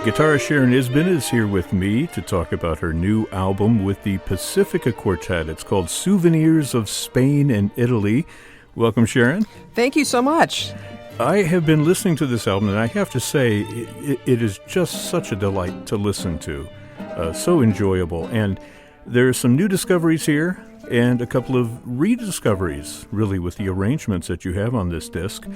Guitarist Sharon Isbin is here with me to talk about her new album with the Pacifica Quartet. It's called Souvenirs of Spain and Italy. Welcome, Sharon. Thank you so much. I have been listening to this album, and I have to say it is just such a delight to listen to. So enjoyable. And there are some new discoveries here and a couple of rediscoveries, really, with the arrangements that you have on this disc.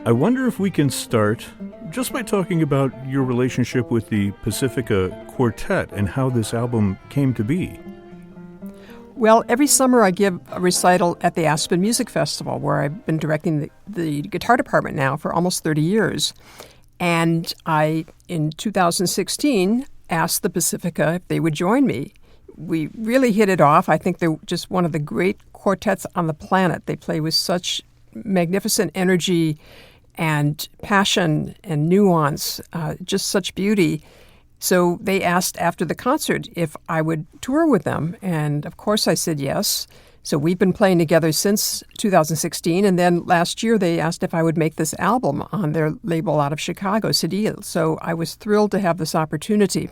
I wonder if we can start just by talking about your relationship with the Pacifica Quartet and how this album came to be. Well, every summer I give a recital at the Aspen Music Festival, where I've been directing the guitar department now for almost 30 years. And I, in 2016, asked the Pacifica if they would join me. We really hit it off. I think they're just one of the great quartets on the planet. They play with such magnificent energy and passion and nuance, just such beauty. So they asked after the concert if I would tour with them, and of course I said yes. So we've been playing together since 2016, and then last year they asked if I would make this album on their label out of Chicago, Cedille. So I was thrilled to have this opportunity.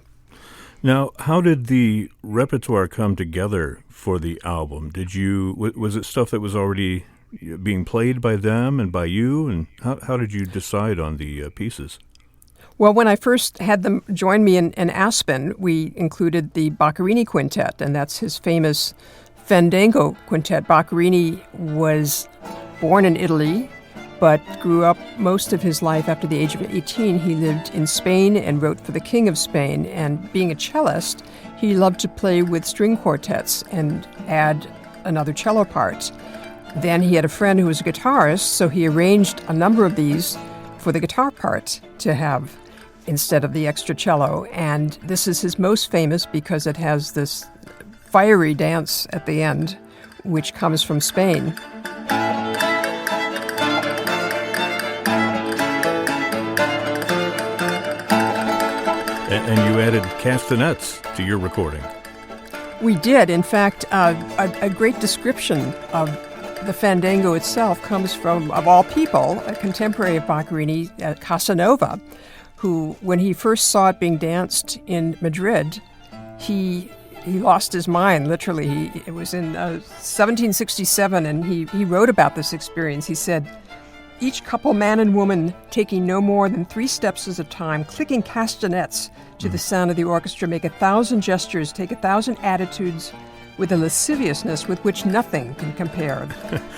Now, how did the repertoire come together for the album? Was it stuff that was already being played by them and by you? And how did you decide on the pieces? Well, when I first had them join me in Aspen, we included the Boccherini Quintet, and that's his famous Fandango Quintet. Boccherini was born in Italy, but grew up most of his life after the age of 18. He lived in Spain and wrote for the King of Spain. And being a cellist, he loved to play with string quartets and add another cello part. Then he had a friend who was a guitarist, so he arranged a number of these for the guitar part to have instead of the extra cello. And this is his most famous because it has this fiery dance at the end, which comes from Spain. And you added castanets to your recording. We did. In fact, a great description of the Fandango itself comes from, of all people, a contemporary of Boccherini, Casanova, who, when he first saw it being danced in Madrid, he lost his mind, literally. It was in 1767, and he wrote about this experience. He said, "Each couple, man and woman, taking no more than 3 steps at a time, clicking castanets to the sound of the orchestra, make 1,000 gestures, take 1,000 attitudes, with a lasciviousness with which nothing can compare.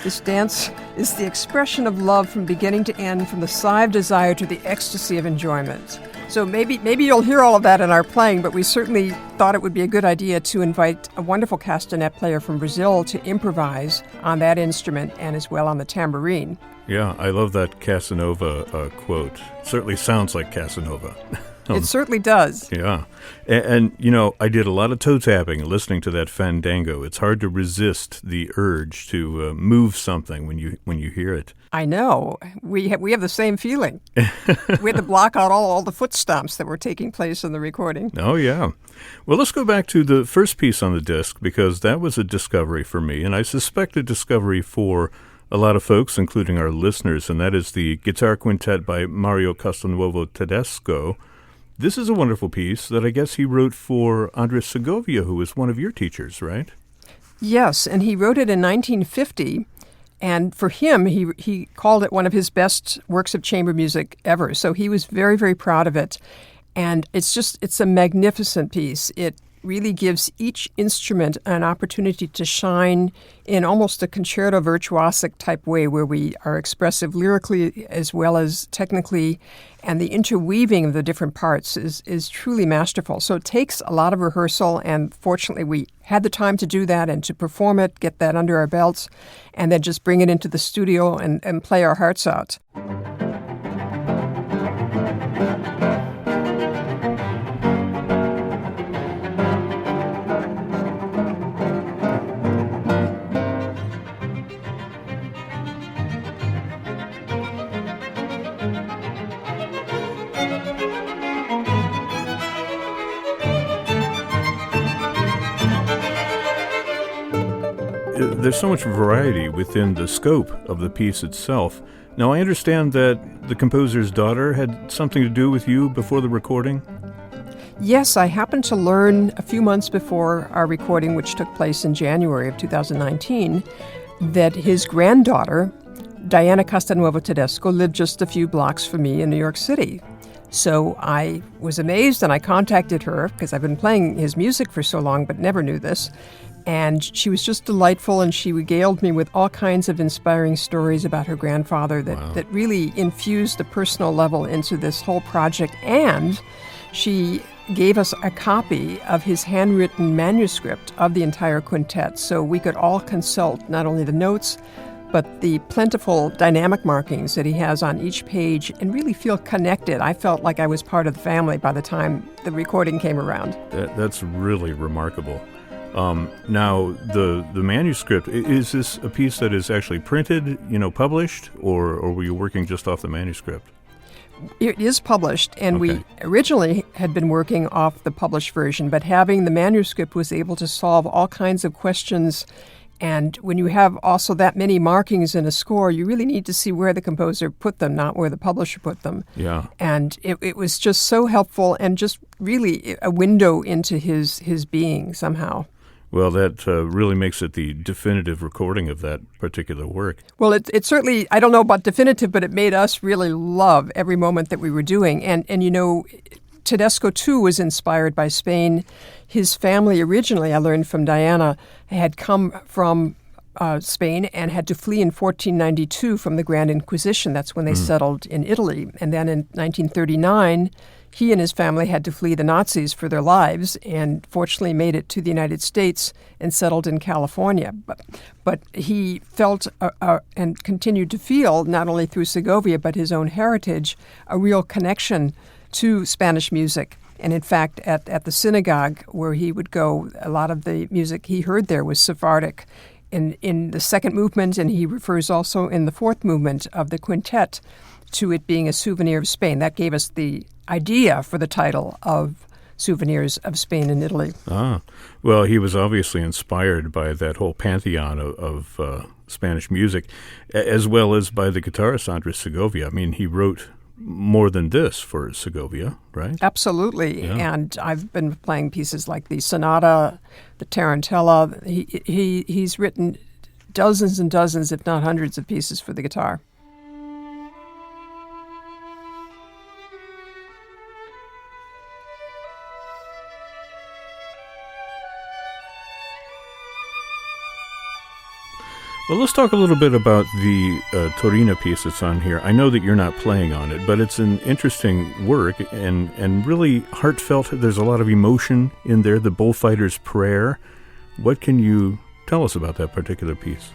This dance is the expression of love from beginning to end, from the sigh of desire to the ecstasy of enjoyment." So maybe you'll hear all of that in our playing, but we certainly thought it would be a good idea to invite a wonderful castanet player from Brazil to improvise on that instrument and as well on the tambourine. Yeah, I love that Casanova quote. Certainly sounds like Casanova. It certainly does. Yeah. And, you know, I did a lot of toe tapping listening to that Fandango. It's hard to resist the urge to move something when you hear it. I know. We have the same feeling. We had to block out all the foot stomps that were taking place in the recording. Oh, yeah. Well, let's go back to the first piece on the disc, because that was a discovery for me, and I suspect a discovery for a lot of folks, including our listeners, and that is the Guitar Quintet by Mario Castelnuovo Tedesco. This is a wonderful piece that I guess he wrote for Andres Segovia, who was one of your teachers, right? Yes, and he wrote it in 1950, and for him, he called it one of his best works of chamber music ever, so he was very, very proud of it. And it's a magnificent piece. It really gives each instrument an opportunity to shine in almost a concerto virtuosic type way, where we are expressive lyrically as well as technically, and the interweaving of the different parts is truly masterful. So it takes a lot of rehearsal, and fortunately we had the time to do that and to perform it, get that under our belts, and then just bring it into the studio and play our hearts out. There's so much variety within the scope of the piece itself. Now, I understand that the composer's daughter had something to do with you before the recording? Yes, I happened to learn a few months before our recording, which took place in January of 2019, that his granddaughter, Diana Castelnuovo Tedesco, lived just a few blocks from me in New York City. So I was amazed, and I contacted her because I've been playing his music for so long but never knew this. And she was just delightful, and she regaled me with all kinds of inspiring stories about her grandfather that really infused a personal level into this whole project. And she gave us a copy of his handwritten manuscript of the entire quintet, so we could all consult not only the notes, but the plentiful dynamic markings that he has on each page and really feel connected. I felt like I was part of the family by the time the recording came around. That's really remarkable. Now, the manuscript, is this a piece that is actually printed, published, or were you working just off the manuscript? It is published, and we originally had been working off the published version, but having the manuscript was able to solve all kinds of questions. And when you have also that many markings in a score, you really need to see where the composer put them, not where the publisher put them. Yeah. And it was just so helpful and just really a window into his being somehow. Well, that really makes it the definitive recording of that particular work. Well, it certainly, I don't know about definitive, but it made us really love every moment that we were doing. And Tedesco, too, was inspired by Spain. His family originally, I learned from Diana, had come from Spain and had to flee in 1492 from the Grand Inquisition. That's when they settled in Italy. And then in 1939, he and his family had to flee the Nazis for their lives and fortunately made it to the United States and settled in California. But he felt and continued to feel, not only through Segovia but his own heritage, a real connection to Spanish music. And in fact, at the synagogue where he would go, a lot of the music he heard there was Sephardic. In the second movement, and he refers also in the fourth movement of the quintet to it being a souvenir of Spain. That gave us the idea for the title of Souvenirs of Spain and Italy. Well, he was obviously inspired by that whole pantheon of Spanish music, as well as by the guitarist Andres Segovia. I mean, he wrote more than this for Segovia, right? Absolutely. Yeah. And I've been playing pieces like the Sonata, the Tarantella. He's written dozens and dozens, if not hundreds, of pieces for the guitar. Well, let's talk a little bit about the Torina piece that's on here. I know that you're not playing on it, but it's an interesting work and really heartfelt. There's a lot of emotion in there, the bullfighter's prayer. What can you tell us about that particular piece?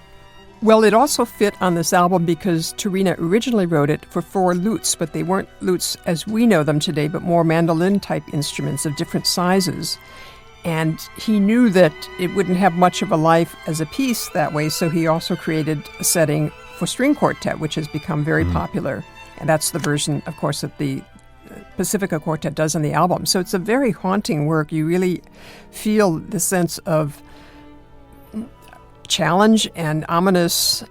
Well, it also fit on this album because Torina originally wrote it for 4 lutes, but they weren't lutes as we know them today, but more mandolin-type instruments of different sizes. And he knew that it wouldn't have much of a life as a piece that way, so he also created a setting for string quartet, which has become very popular. And that's the version, of course, that the Pacifica Quartet does on the album. So it's a very haunting work. You really feel the sense of challenge and ominous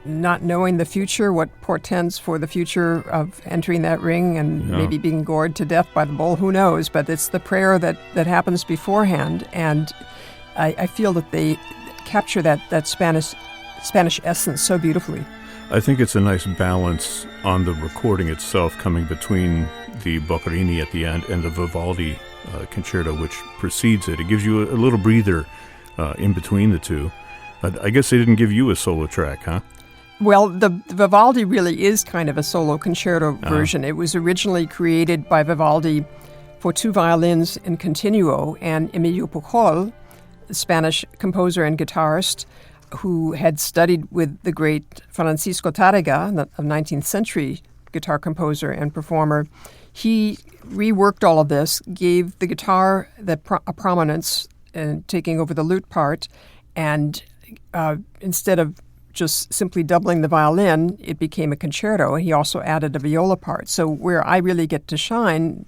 not knowing the future, what portends for the future of entering that ring and maybe being gored to death by the bull, who knows? But it's the prayer that happens beforehand, and I feel that they capture that Spanish essence so beautifully. I think it's a nice balance on the recording itself, coming between the Boccherini at the end and the Vivaldi concerto, which precedes it. It gives you a little breather in between the two. But I guess they didn't give you a solo track, huh? Well, the Vivaldi really is kind of a solo concerto version. It was originally created by Vivaldi for 2 violins in continuo, and Emilio Pujol, a Spanish composer and guitarist who had studied with the great Francisco Tárrega, a 19th century guitar composer and performer, he reworked all of this, gave the guitar a prominence, taking over the lute part, and instead of just simply doubling the violin, it became a concerto. He also added a viola part. So where I really get to shine,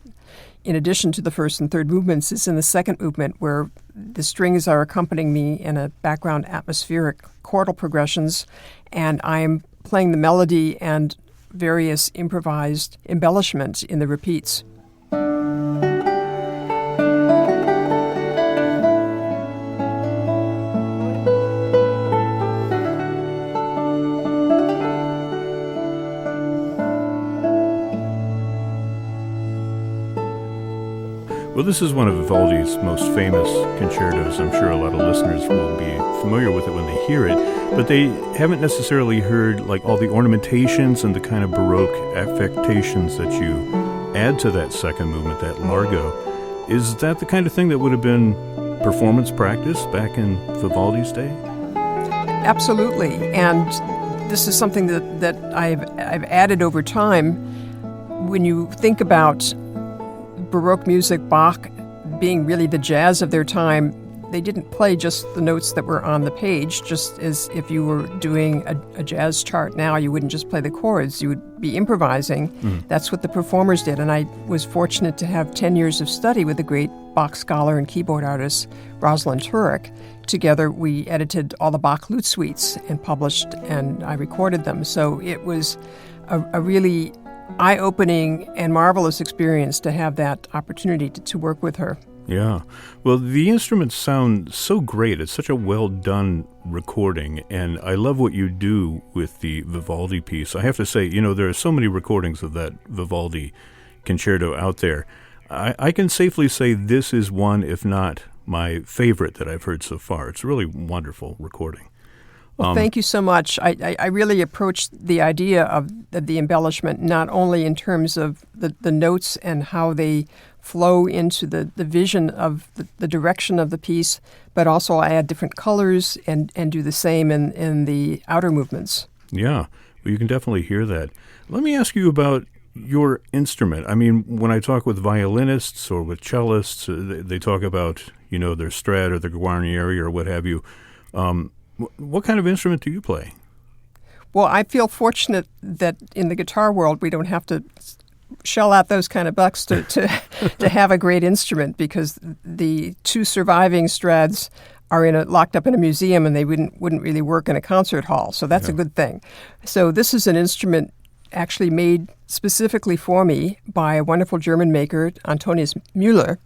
in addition to the first and third movements, is in the second movement, where the strings are accompanying me in a background atmospheric chordal progressions, and I'm playing the melody and various improvised embellishments in the repeats. Well, this is one of Vivaldi's most famous concertos. I'm sure a lot of listeners will be familiar with it when they hear it, but they haven't necessarily heard like all the ornamentations and the kind of Baroque affectations that you add to that second movement, that Largo. Is that the kind of thing that would have been performance practice back in Vivaldi's day? Absolutely, and this is something that I've added over time. When you think about Baroque music, Bach being really the jazz of their time, they didn't play just the notes that were on the page, just as if you were doing a jazz chart now, you wouldn't just play the chords, you would be improvising. That's what the performers did, and I was fortunate to have 10 years of study with the great Bach scholar and keyboard artist Rosalind Turek. Together we edited all the Bach lute suites and published, and I recorded them. So it was a really eye-opening and marvelous experience to have that opportunity to work with her. Yeah. Well, the instruments sound so great. It's such a well-done recording, and I love what you do with the Vivaldi piece. I have to say, there are so many recordings of that Vivaldi concerto out there. I can safely say this is one, if not my favorite that I've heard so far. It's a really wonderful recording. Well, thank you so much. I really approached the idea of the embellishment not only in terms of the notes and how they flow into the vision of the direction of the piece, but also I add different colors and do the same in the outer movements. Yeah, well, you can definitely hear that. Let me ask you about your instrument. I mean, when I talk with violinists or with cellists, they talk about, their Strat or their Guarnieri or what have you. What kind of instrument do you play? Well, I feel fortunate that in the guitar world we don't have to shell out those kind of bucks to have a great instrument, because the two surviving Strats are locked up in a museum and they wouldn't really work in a concert hall. So that's a good thing. So this is an instrument actually made specifically for me by a wonderful German maker, Antonius Müller,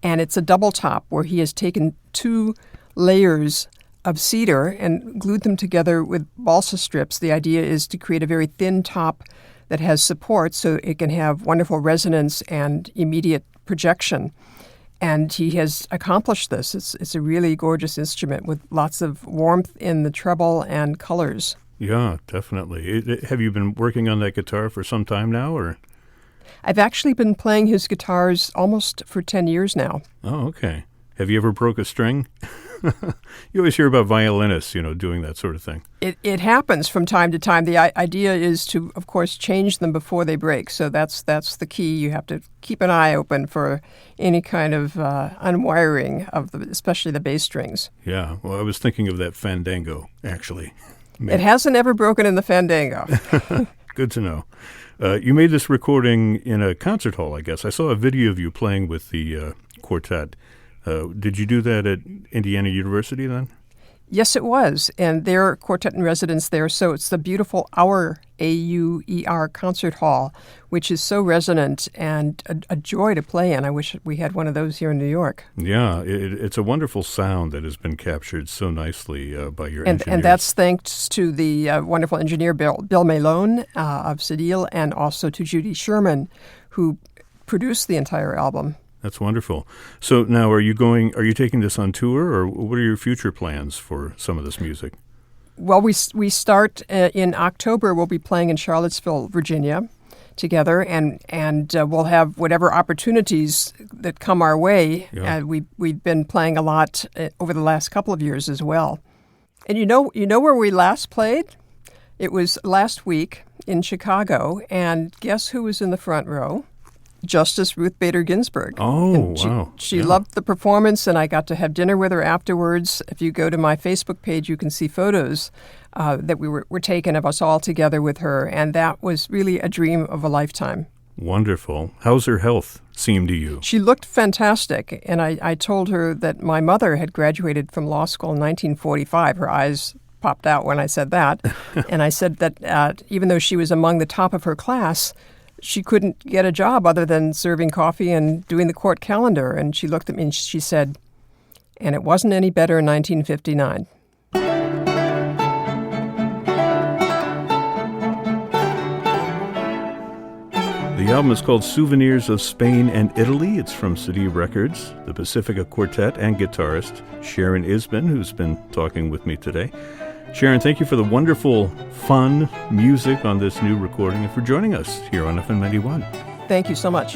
and it's a double top where he has taken 2 layers of cedar and glued them together with balsa strips. The idea is to create a very thin top that has support so it can have wonderful resonance and immediate projection. And he has accomplished this. It's a really gorgeous instrument with lots of warmth in the treble and colors. Yeah, definitely. Have you been working on that guitar for some time now, or? I've actually been playing his guitars almost for 10 years now. Oh, okay. Have you ever broke a string? You always hear about violinists, doing that sort of thing. It happens from time to time. The idea is to, of course, change them before they break. So that's the key. You have to keep an eye open for any kind of unwiring of especially the bass strings. Yeah. Well, I was thinking of that Fandango, actually. It hasn't ever broken in the Fandango. Good to know. You made this recording in a concert hall, I guess. I saw a video of you playing with the quartet. Did you do that at Indiana University then? Yes, it was. And they're quartet in residence there. So it's the beautiful Auer, A-U-E-R concert hall, which is so resonant and a joy to play in. I wish we had one of those here in New York. Yeah, it's a wonderful sound that has been captured so nicely by your engineers. And that's thanks to the wonderful engineer Bill Malone of Cedille, and also to Judy Sherman, who produced the entire album. That's wonderful. So now are you taking this on tour, or what are your future plans for some of this music? Well, we start in October. We'll be playing in Charlottesville, Virginia together, and we'll have whatever opportunities that come our way. Yeah. We've been playing a lot over the last couple of years as well. And you know where we last played? It was last week in Chicago, and guess who was in the front row? Justice Ruth Bader Ginsburg. Oh, wow. She loved the performance, and I got to have dinner with her afterwards. If you go to my Facebook page, you can see photos that were taken of us all together with her, and that was really a dream of a lifetime. Wonderful. How's her health seem to you? She looked fantastic, and I told her that my mother had graduated from law school in 1945. Her eyes popped out when I said that. And I said that even though she was among the top of her class, she couldn't get a job other than serving coffee and doing the court calendar. And she looked at me and she said, and it wasn't any better in 1959. The The album is called Souvenirs of Spain and Italy. It's from City Records, the Pacifica Quartet, and guitarist Sharon Isbin, who's been talking with me today. Sharon, thank you for the wonderful, fun music on this new recording and for joining us here on FM 91. Thank you so much.